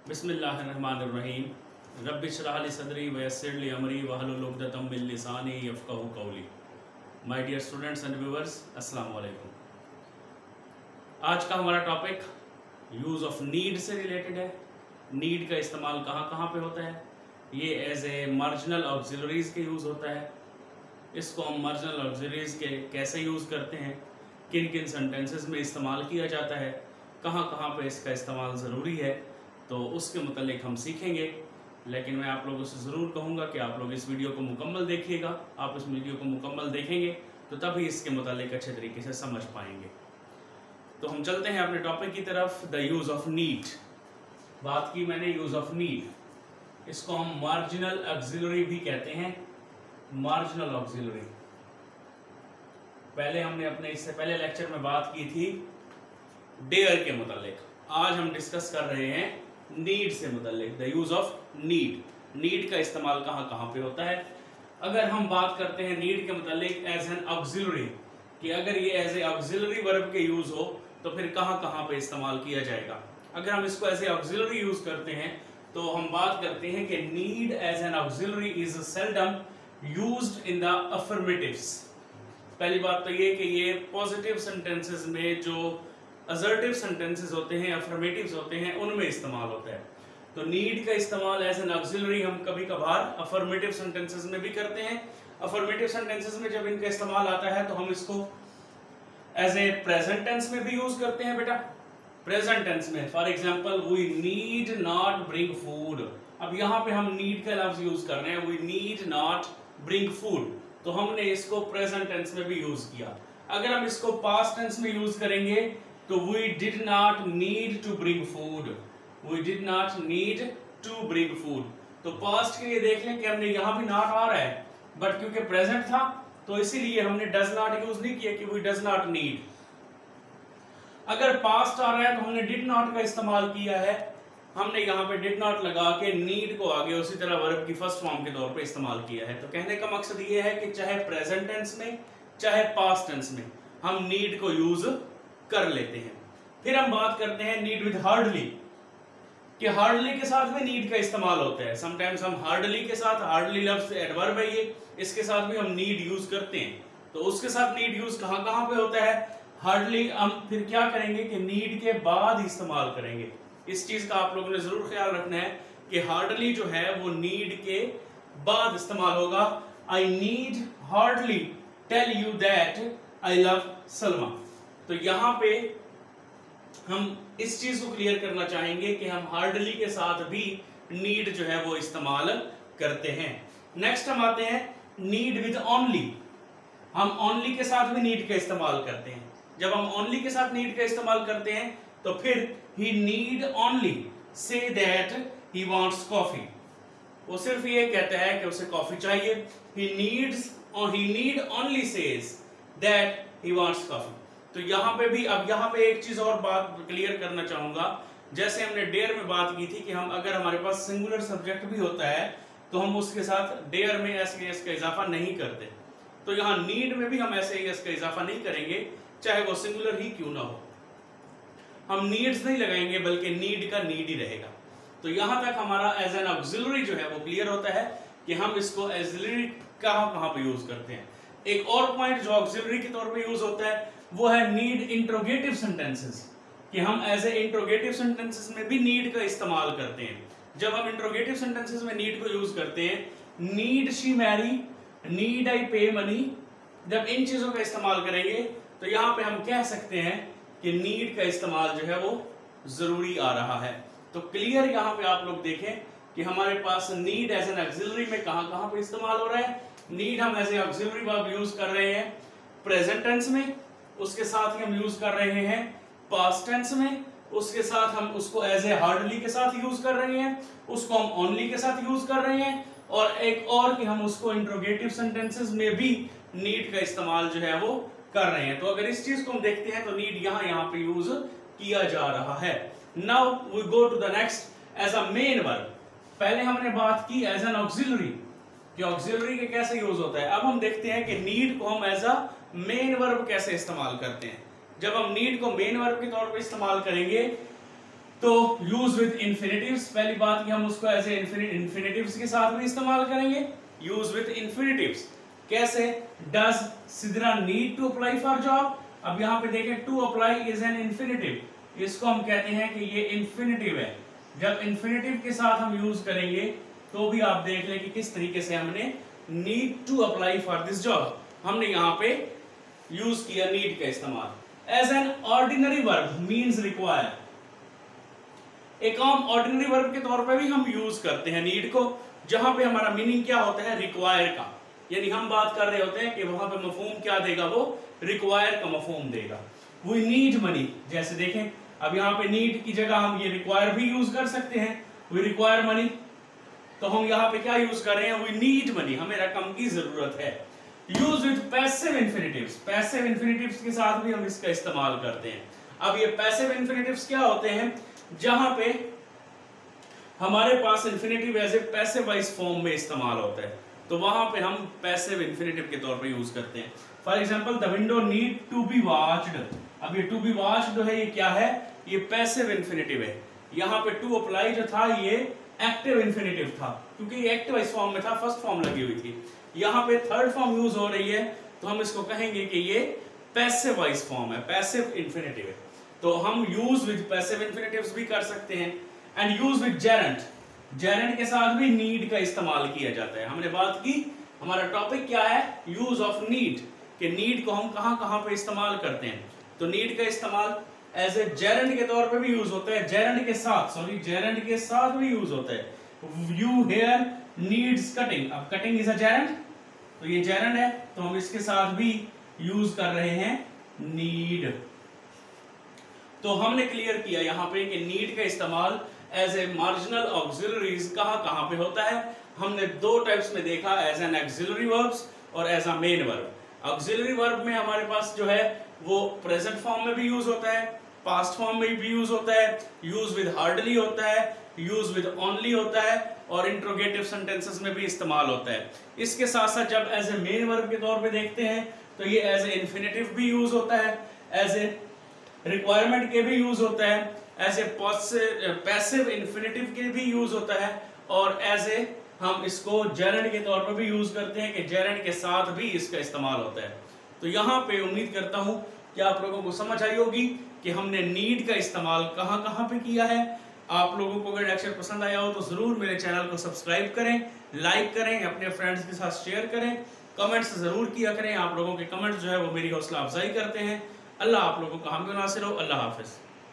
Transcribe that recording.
बिस्मिल्लाहिर्रहमानिर्रहीम रब्बि इश्रह ली सदरी वयस्सिर ली अमरी वहलुल उक़दतम मिन लिसानी यफ़क़हू क़ौली। My dear students and viewers, अस्सलाम वालेकुम। आज का हमारा टॉपिक यूज़ ऑफ नीड से रिलेटेड है। नीड का इस्तेमाल कहाँ कहाँ पे होता है, ये एज ए मार्जिनल ऑक्सिलरीज़ के यूज़ होता है। इसको हम मार्जिनल ऑक्सिलरीज़ के कैसे यूज़ करते हैं, किन किन सेंटेंसेस में इस्तेमाल किया जाता है, कहाँ कहाँ पे इसका इस्तेमाल ज़रूरी है, तो उसके मुतालिक हम सीखेंगे। लेकिन मैं आप लोगों से ज़रूर कहूँगा कि आप लोग इस वीडियो को मुकम्मल देखिएगा। आप इस वीडियो को मुकम्मल देखेंगे तो तभी इसके मुतालिक अच्छे तरीके से समझ पाएंगे। तो हम चलते हैं अपने टॉपिक की तरफ। द यूज़ ऑफ नीड, बात की मैंने यूज़ ऑफ नीड, इसको हम मार्जिनल ऑक्सिलरी भी कहते हैं। मार्जिनल ऑक्सिलरी पहले हमने अपने इससे पहले लेक्चर में बात की थी डेयर के मुतालिक। आज हम डिस्कस कर रहे हैं नीड से मुतालिक। The use of need, need का इस्तेमाल कहाँ कहाँ पे होता है। अगर हम बात करते हैं नीड के मुतालिक एज एन ऑक्सिलरी, कि अगर ये एज ए ऑक्सिलरी वर्ब के यूज हो तो फिर कहाँ कहाँ पे इस्तेमाल किया जाएगा। अगर हम इसको एज ए ऑक्सिलरी यूज करते हैं तो हम बात करते हैं कि need as an auxiliary is seldom used in the affirmatives. पहली बात तो ये कि ये पॉजिटिव सेंटेंसेस में जो असर्टिव सेंटेंसेस होते हैं, अफर्मेटिव्स होते हैं, उनमें इस्तेमाल होता है। तो नीड का इस्तेमाल एज एन ऑक्सिलरी हम कभी कभार अफर्मेटिव सेंटेंसेस में भी करते हैं। अफर्मेटिव सेंटेंसेस में जब इनका इस्तेमाल आता है तो हम इसको एज ए प्रेजेंट टेंस में भी यूज करते हैं। बेटा प्रेजेंट टेंस में for example we need not bring food. अब यहाँ पे हम नीड का लफ्ज यूज कर रहे हैं, we need not bring food, तो हमने इसको प्रेजेंट टेंस में भी यूज किया। अगर हम इसको पास्ट टेंस में यूज करेंगे तो we did not need to bring food, we did not need to bring food। तो पास्ट के लिए देख लें कि हमने यहाँ भी नॉट आ रहा है, बट क्योंकि प्रेजेंट था तो इसीलिए हमने डज नॉट यूज नहीं किया कि we does not need। अगर पास्ट आ रहा है तो हमने डिड नॉट का इस्तेमाल किया है। हमने यहाँ पे डिड नॉट लगा के नीड को आगे उसी तरह वर्ब की फर्स्ट फॉर्म के तौर पे इस्तेमाल किया है। तो कहने का मकसद ये है कि चाहे प्रेजेंट टेंस में चाहे पास्ट टेंस में हम नीड को यूज कर लेते हैं। फिर हम बात करते हैं नीड विद हार्डली, कि हार्डली के साथ भी नीड का इस्तेमाल होता है। समटाइम्स हम हार्डली के साथ, हार्डली लफ्ज एडवर्ब है ये, इसके साथ भी हम नीड यूज करते हैं। तो उसके साथ नीड यूज कहाँ कहाँ पे होता है। हार्डली हम फिर क्या करेंगे कि नीड के बाद इस्तेमाल करेंगे। इस चीज का आप लोगों ने जरूर ख्याल रखना है कि हार्डली जो है वो नीड के बाद इस्तेमाल होगा। I need hardly tell you that I love Salma. तो यहाँ पे हम इस चीज को क्लियर करना चाहेंगे कि हम हार्डली के साथ भी नीड जो है वो इस्तेमाल करते हैं। नेक्स्ट हम आते हैं नीड विद ओनली। हम ओनली के साथ भी नीड का इस्तेमाल करते हैं। जब हम ओनली के साथ नीड का इस्तेमाल करते हैं तो फिर he need only say that he wants coffee. वो सिर्फ ये कहता है कि उसे कॉफी चाहिए। He need only says that he wants coffee. तो यहाँ पे भी, अब यहाँ पे एक चीज और बात क्लियर करना चाहूंगा। जैसे हमने डेयर में बात की थी कि हम अगर हमारे पास सिंगुलर सब्जेक्ट भी होता है तो हम उसके साथ डेयर में एस का इजाफा नहीं करते। तो यहाँ नीड में भी हम ऐसे एस का इजाफा नहीं करेंगे, चाहे वो सिंगुलर ही क्यों ना हो। हम नीड्स नहीं लगाएंगे बल्कि नीड का नीड ही रहेगा। तो यहाँ तक हमारा एज एन ऑक्सिलरी जो है वो क्लियर होता है कि हम इसको ऑक्सिलरी कहाँ कहाँ पे यूज करते हैं। एक और पॉइंट जो ऑक्सिलरी के तौर पे यूज होता है वो है नीड इंट्रोगेटिव सेंटेंसेस, कि हम एज ए इंट्रोगेटिव सेंटेंसेस में भी नीड का इस्तेमाल करते हैं। जब हम इंट्रोगेटिव सेंटेंसेस में नीड को यूज करते हैं, need she marry, need I pay money, जब इन चीजों का इस्तेमाल करेंगे तो यहाँ पे हम कह सकते हैं कि नीड का इस्तेमाल जो है वो जरूरी आ रहा है। तो क्लियर यहाँ पे आप लोग देखें कि हमारे पास नीड एज एन ऑक्सिलरी में कहाँ कहाँ पे इस्तेमाल हो रहा है। नीड हम as a auxiliary verb use कर रहे हैं प्रेजेंट टेंस में, उसके साथ ही हम यूज कर रहे हैं पास्ट टेंस में, उसके साथ हम उसको एज ए हार्डली के साथ यूज कर रहे हैं, उसको हम ओनली के साथ यूज कर रहे हैं, और एक और कि हम उसको इंट्रोगेटिव सेंटेंसेस में भी नीड का इस्तेमाल जो है वो कर रहे हैं। तो अगर इस चीज को हम देखते हैं तो नीड यहाँ पे यूज किया जा रहा है। Now we go to the next as a main verb. पहले हमने बात की एज एन ऑक्सिलरी कि ऑक्सिलरी के कैसे यूज होता है। अब हम देखते हैं कि नीड को हम एज अ मेन वर्ब कैसे इस्तेमाल करते हैं। जब हम नीड को मेन वर्ब के तौर पे इस्तेमाल करेंगे तो यूज विद इंफिनिटिव्स, पहली बात कि हम उसको ऐसे इंफिनिटिव्स के साथ भी इस्तेमाल करेंगे। यूज विद इंफिनिटिव्स कैसे? Does Sidra need to apply for job? अब यहां पे देखें, to apply is an infinitive, इसको हम कहते हैं कि ये इंफिनिटिव है। जब इंफिनिटिव के साथ हम यूज करेंगे तो भी आप देख लें कि किस तरीके से हमने need to apply for this job, हमने यहां पे यूज किया नीड का इस्तेमाल। As an ordinary verb means require, एक आम ऑर्डिनरी वर्ब के तौर पे भी हम यूज करते हैं नीड को, जहां पे हमारा मीनिंग क्या होता है? रिक्वायर का, यानी हम बात कर रहे होते हैं कि वहां पे मफहूम क्या देगा? वो रिक्वायर का मफहूम देगा। वी नीड मनी, जैसे देखें अब यहाँ पे नीड की जगह हम ये रिक्वायर भी यूज कर सकते हैं, वी रिक्वायर मनी। तो हम यहाँ पे क्या यूज कर रहे हैं? वी नीड मनी, हमें रकम की जरूरत है। यूज विद पैसिव इंफिनिटिव्स, पैसिव इंफिनिटिव्स के साथ भी हम इसका इस्तेमाल करते हैं। अब ये पैसिव इंफिनिटिव्स क्या होते हैं? जहां पे हमारे पास infinitive as a passive voice form में इस्तेमाल होता है, तो वहां पे हम पैसिव इंफिनिटिव के तौर पे यूज करते हैं। For example, the window need to be watched. अब ये टू बी वॉच्ड है, ये क्या है? ये पैसिव इंफिनिटिव है। यहाँ पे टू अप्लाई जो था ये एक्टिव इंफिनिटिव था, क्योंकि ये एक्टिव वॉइस फॉर्म में था, फर्स्ट फॉर्म लगी हुई थी। यहाँ पे थर्ड फॉर्म यूज हो रही है, तो हम इसको कहेंगे कि ये पैसिव वॉइस फॉर्म है, पैसिव इंफिनिटिव है। तो हम यूज विद पैसिव इंफिनिटिव्स भी कर सकते हैं। And use with Geraint, Geraint के साथ भी नीड का इस्तेमाल किया जाता है। हमने बात की, हमारा टॉपिक क्या है? यूज ऑफ नीड, कि नीड को हम कहां पे इस्तेमाल करते हैं। तो नीड का इस्तेमाल एज ए जेरेंट के तौर पे भी यूज होता है, जेरेंट के साथ भी यूज होता है। यू हेयर नीड्स कटिंग, अब कटिंग इज अ जेरेंट, तो ये जेरेंट है, तो हम इसके साथ भी यूज कर रहे हैं नीड। तो हमने क्लियर किया यहाँ पे कि नीड का इस्तेमाल एज ए मार्जिनल ऑक्सिलरीज कहां पे होता है। हमने दो टाइप्स में देखा, एज एन ऑक्सिलरी वर्ब्स और as a main verb. Auxiliary verb में हमारे पास जो है वो प्रेजेंट फॉर्म में भी यूज होता है, पास्ट फॉर्म में भी यूज होता है, यूज विद हार्डली होता है, यूज विद ओनली होता है, और इंट्रोगेटिव सेंटेंसेस में भी इस्तेमाल होता है। इसके साथ साथ जब एज ए मेन वर्ब के तौर पे देखते हैं तो ये एज ए इन्फिनेटिव भी यूज होता है, एज ए रिक्वायरमेंट के भी यूज होता है, एज ए पैसिव इन्फिनेटिव के भी यूज होता है, और एज ए हम इसको जेरेंट के तौर पर भी यूज करते हैं कि जेरेंट के साथ भी इसका इस्तेमाल होता है। तो यहाँ पे उम्मीद करता हूं कि आप लोगों को समझ आई होगी कि हमने नीड का इस्तेमाल कहां पे किया है। आप लोगों को अगर लेक्चर पसंद आया हो तो जरूर मेरे चैनल को सब्सक्राइब करें, लाइक करें, अपने फ्रेंड्स के साथ शेयर करें, कमेंट्स जरूर किया करें। आप लोगों के कमेंट्स जो है वो मेरी हौसला अफजाई करते हैं। अल्लाह आप लोगों का हामी नासिर हो। अल्लाह हाफिज।